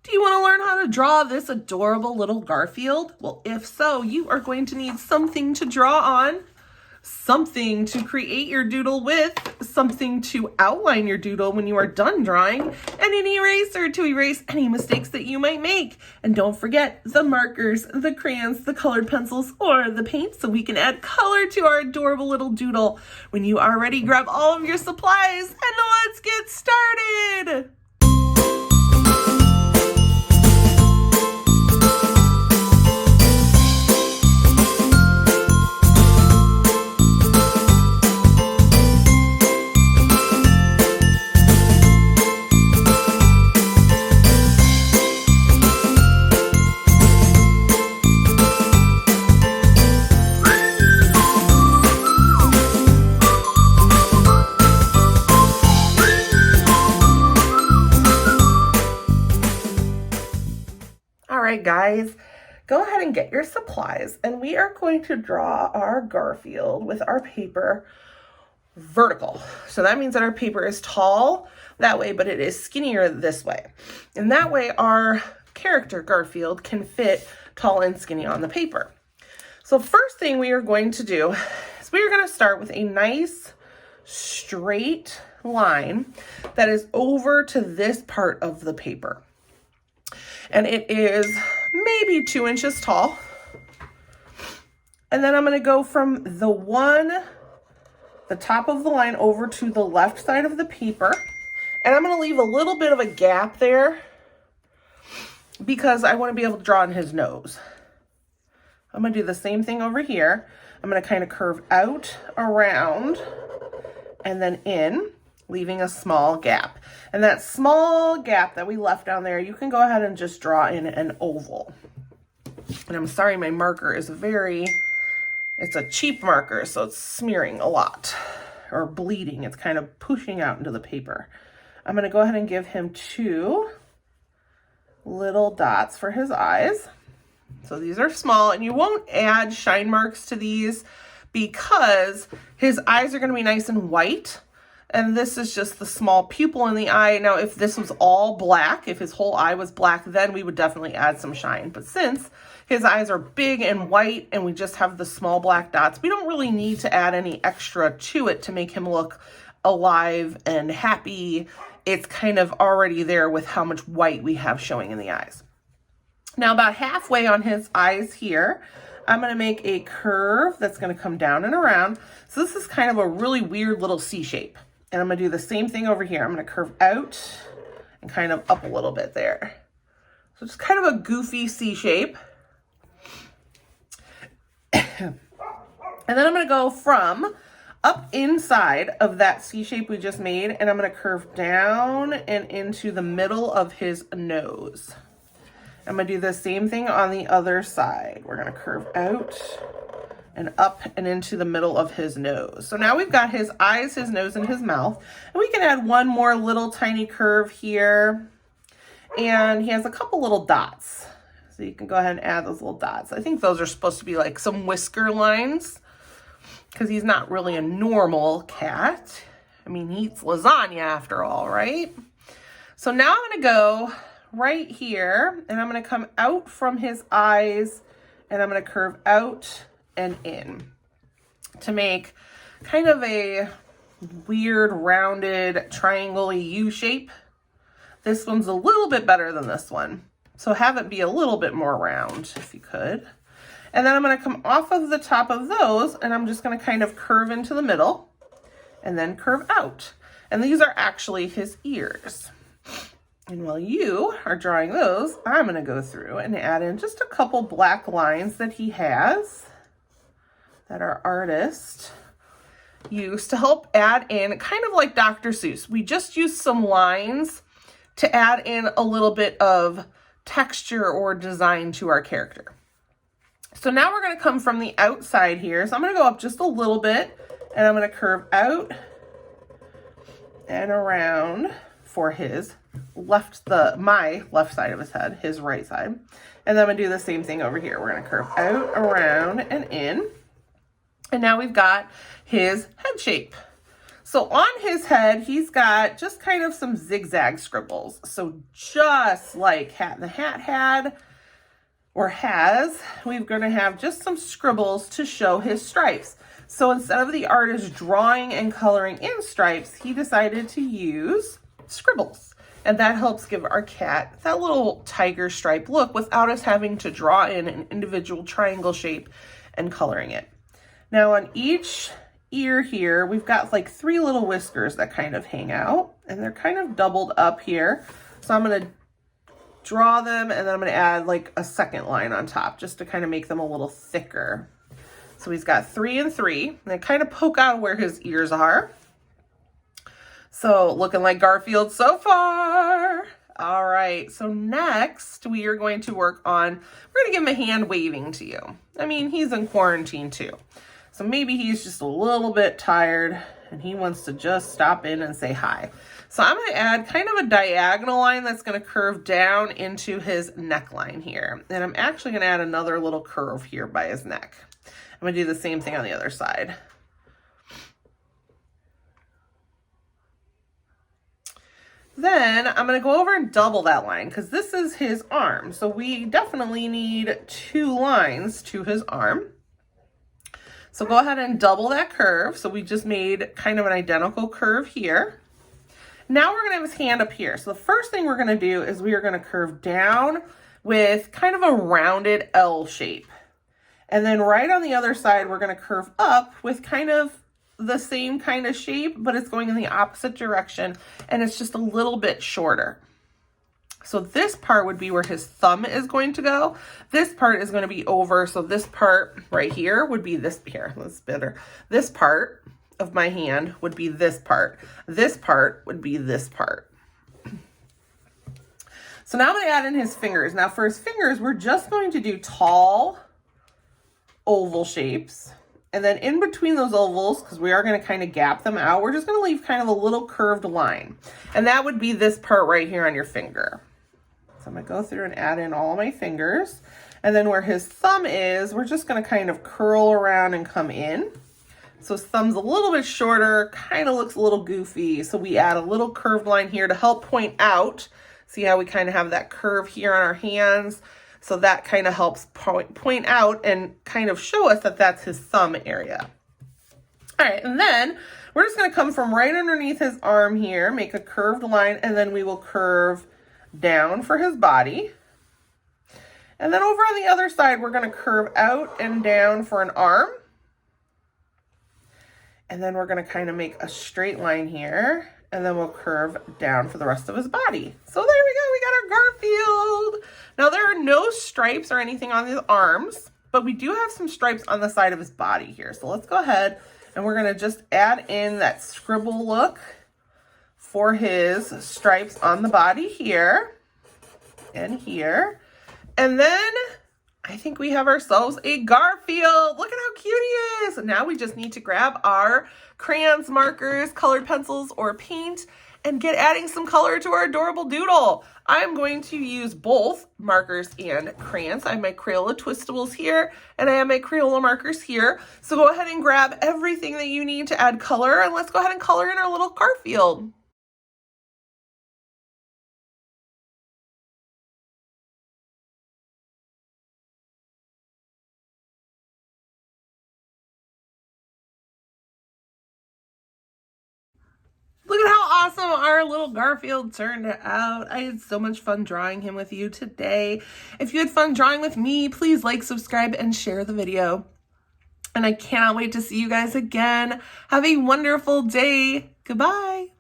Do you want to learn how to draw this adorable little Garfield? Well, if so, you are going to need something to draw on, something to create your doodle with, something to outline your doodle when you are done drawing, and an eraser to erase any mistakes that you might make. And don't forget the markers, the crayons, the colored pencils, or the paint so we can add color to our adorable little doodle. When you are ready, grab all of your supplies and let's get started. Guys, go ahead and get your supplies, and we are going to draw our Garfield with our paper vertical. So that means that our paper is tall that way, but it is skinnier this way. And that way our character Garfield can fit tall and skinny on the paper. So first thing we are going to do is we are going to start with a nice straight line that is over to this part of the paper. And it is maybe 2 inches tall. And then I'm going to go from the top of the line over to the left side of the paper. And I'm going to leave a little bit of a gap there because I want to be able to draw on his nose. I'm going to do the same thing over here. I'm going to kind of curve out, around, and then in, leaving a small gap. And that small gap that we left down there, you can go ahead and just draw in an oval. And I'm sorry, my marker is it's a cheap marker, so it's smearing a lot, or bleeding. It's kind of pushing out into the paper. I'm gonna go ahead and give him 2 little dots for his eyes. So these are small, and you won't add shine marks to these because his eyes are gonna be nice and white. And this is just the small pupil in the eye. Now, if this was all black, if his whole eye was black, then we would definitely add some shine. But since his eyes are big and white and we just have the small black dots, we don't really need to add any extra to it to make him look alive and happy. It's kind of already there with how much white we have showing in the eyes. Now, about halfway on his eyes here, I'm going to make a curve that's going to come down and around. So this is kind of a really weird little C shape. And I'm going to do the same thing over here. I'm going to curve out and kind of up a little bit there. So just kind of a goofy C shape. And then I'm going to go from up inside of that C shape we just made, and I'm going to curve down and into the middle of his nose. I'm going to do the same thing on the other side. We're going to curve out and up and into the middle of his nose. So now we've got his eyes, his nose, and his mouth. And we can add one more little tiny curve here. And he has a couple little dots. So you can go ahead and add those little dots. I think those are supposed to be like some whisker lines because he's not really a normal cat. I mean, he eats lasagna after all, right? So now I'm going to go right here and I'm going to come out from his eyes and I'm going to curve out and in to make kind of a weird rounded triangle-y U shape. This one's a little bit better than this one, so have it be a little bit more round if you could. And then I'm going to come off of the top of those and I'm just going to kind of curve into the middle and then curve out. And these are actually his ears. And while you are drawing those, I'm going to go through and add in just a couple black lines that he has that our artist used to help add in, kind of like Dr. Seuss. We just used some lines to add in a little bit of texture or design to our character. So now we're going to come from the outside here. So I'm going to go up just a little bit and I'm going to curve out and around for his my left side of his head, his right side. And then I'm going to do the same thing over here. We're going to curve out, around, and in. And now we've got his head shape. So on his head, he's got just kind of some zigzag scribbles. So just like Hat in the Hat had, or has, we're going to have just some scribbles to show his stripes. So instead of the artist drawing and coloring in stripes, he decided to use scribbles. And that helps give our cat that little tiger stripe look without us having to draw in an individual triangle shape and coloring it. Now on each ear here, we've got like 3 little whiskers that kind of hang out, and they're kind of doubled up here. So I'm going to draw them, and then I'm going to add like a second line on top just to kind of make them a little thicker. So he's got 3 and 3, and they kind of poke out where his ears are. So looking like Garfield so far. All right, so next we are going to work on, we're going to give him a hand waving to you. I mean, he's in quarantine too. So maybe he's just a little bit tired and he wants to just stop in and say hi. So I'm going to add kind of a diagonal line that's going to curve down into his neckline here. And I'm actually going to add another little curve here by his neck. I'm going to do the same thing on the other side. Then I'm going to go over and double that line because this is his arm. So we definitely need 2 lines to his arm. So go ahead and double that curve. So we just made kind of an identical curve here. Now we're going to have his hand up here. So the first thing we're going to do is we are going to curve down with kind of a rounded L shape. And then right on the other side, we're going to curve up with kind of the same kind of shape, but it's going in the opposite direction and it's just a little bit shorter. So this part would be where his thumb is going to go. This part is going to be over. So this part right here would be this here. That's better. This part of my hand would be this part. This part would be this part. So now I'm going to add in his fingers. Now for his fingers, we're just going to do tall oval shapes. And then in between those ovals, because we are going to kind of gap them out, we're just going to leave kind of a little curved line. And that would be this part right here on your finger. So I'm going to go through and add in all my fingers. And then where his thumb is, we're just going to kind of curl around and come in. So his thumb's a little bit shorter, kind of looks a little goofy. So we add a little curved line here to help point out. See how we kind of have that curve here on our hands? So that kind of helps point out and kind of show us that that's his thumb area. All right, and then we're just going to come from right underneath his arm here, make a curved line, and then we will curve down for his body. And then over on the other side, we're going to curve out and down for an arm. And then we're going to kind of make a straight line here, and then we'll curve down for the rest of his body. So there we go, we got our Garfield. Now there are no stripes or anything on his arms, but we do have some stripes on the side of his body here. So let's go ahead and we're gonna just add in that scribble look for his stripes on the body here and here. And then I think we have ourselves a Garfield. Look at how cute he is. Now we just need to grab our crayons, markers, colored pencils, or paint and get adding some color to our adorable doodle. I'm going to use both markers and crayons. I have my Crayola Twistables here, and I have my Crayola markers here. So go ahead and grab everything that you need to add color, and let's go ahead and color in our little Garfield. Look at how awesome our little Garfield turned out. I had so much fun drawing him with you today. If you had fun drawing with me, please like, subscribe, and share the video. And I cannot wait to see you guys again. Have a wonderful day. Goodbye.